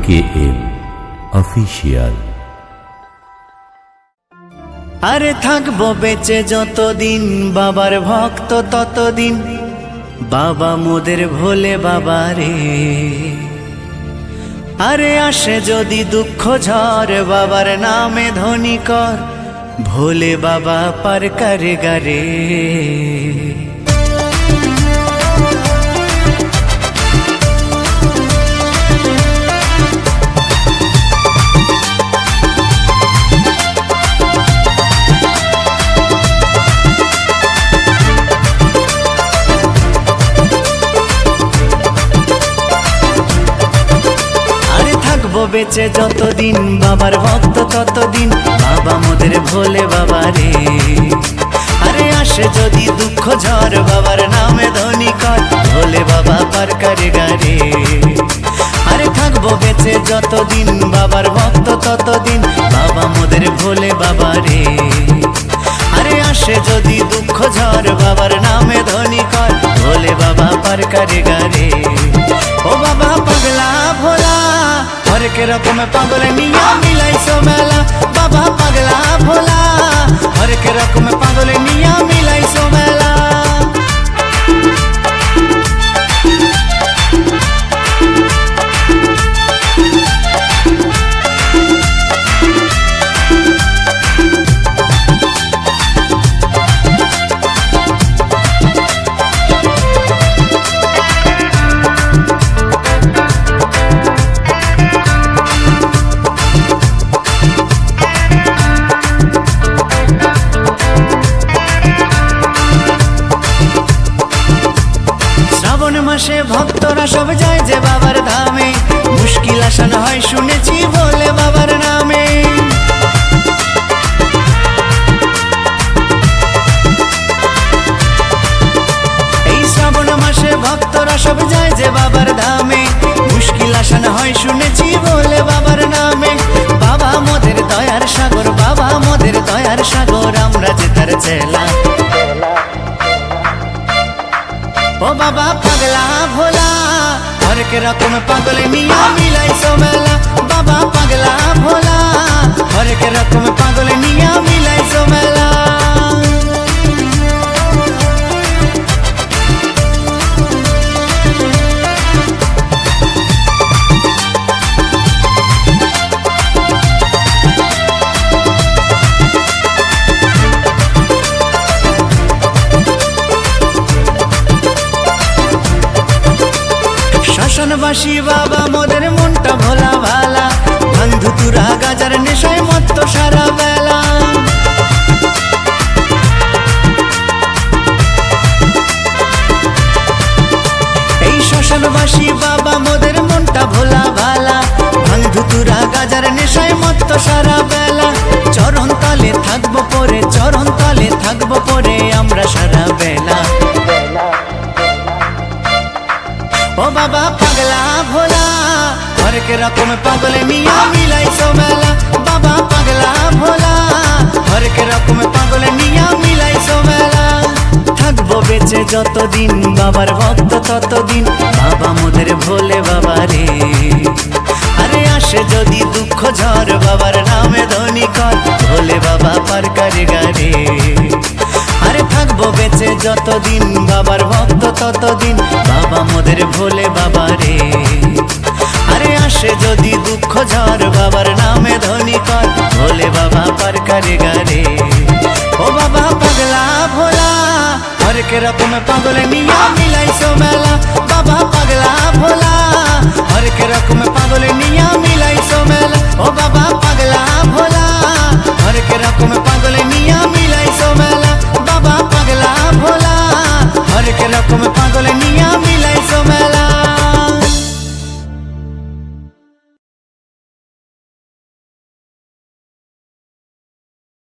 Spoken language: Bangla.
KM official. আরে থাকবো বেঁচে যতদিন, বাবার ভক্ত ততদিন, বাবা মোদের ভোলে বাবা রে। আরে আসে যদি দুঃখ ঝড়, বাবার নামে ধ্বনি কর, ভোলে বাবা পার করে গারে। বেঁচে যতদিন, বাবার ভক্ত ততদিন, বাবা মোদের ভোলে বাবা রে। আরে আসে যদি দুঃখ ঝড়, বাবার নামে ধ্বনি কর, ভোলে বাবা পার করে গারে। আরে থাকবো বেঁচে যতদিন, বাবার ভক্ত ততদিন, বাবা মোদের ভোলে বাবা রে। আরে আসে যদি দুঃখ ঝড়, বাবার নামে ধ্বনি কর, ভোলে বাবা পার করে গারে। ও বাবা পাগলা ভোলা, হরেক রকম পাগল নিয়া মিলাইছো মেলা, বাবা পাগলা ভোলা, হরেক রকম পাগল নিয়া মিলাইছো মেলা। মাসে ভক্তরা সব যায় যে বাবার ধামে, মুশকিল আসান হয় শুনেছি ভোলে বাবার নামে। এই শ্রাবণ মাসে ভক্তরা সব যায় যে বাবার ধামে, মুশকিল আসান হয় শুনেছি ভোলে বাবার নামে। বাবা মোদের দয়ার সাগর, বাবা মোদের দয়ার সাগর, আমরা যে তার চেলা। ও বাবা পাগলা ভোলা, হরেক রকম পাগল নিয়া মিলাইছো মেলা, বাবা পাগলা ভোলা, হরেক রকম পাগল নিয়া মিলাইছো মেলা। শ্মশানবাসী বাবা মোদের মনটা ভোলা ভালা, বন্ধু তুরা গাজার নেশায় মত্ত সারা বেলা। এই শ্মশানবাসী বাবা মোদের মনটা ভোলা ভালা, বন্ধু তুরা গাজার নেশায় মত্ত সারা বেলা। চরণ তলে থাকবো পরে, চরণ তলে থাকবো পরে, আমরা সারা বেলা। ও বাবা পাগলা ভোলা, হরেক রকম পাগল নিয়া মিলাইছো মেলা, বাবা পাগলা ভোলা, হরেক রকম পাগল নিয়া মিলাইছো মেলা। থাকবো বেঁচে যতদিন, বাবার ভক্ত ততদিন, বাবা মোদের ভোলে বাবা রে। আরে আসে যদি দুঃখ ঝড়, বাবার নামে ধ্বনি কর, ভোলে বাবা পার করে গারে। আরে থাকবো বেঁচে যতদিন, বাবার ভক্ত ততদিন, বাবা মোদের ভোলে বাবা রে। আরে আসে যদি দুঃখ ঝড়, বাবার নামে ধ্বনি কর, ভোলে বাবা পার করে গারে। ও বাবা পাগলা ভোলা, হরেক রকম পাগল নিয়া মিলাইছো মেলা, বাবা পাগলা ভোলা, হরেক রকম পাগল নিয়া মিলাইছো মেলা। ও বাবা পাগলা ভোলা, হরেক রকম পাগল নিয়া মিলাইছো মেলা, বাবা পাগলা ভোলা, হরেক রকম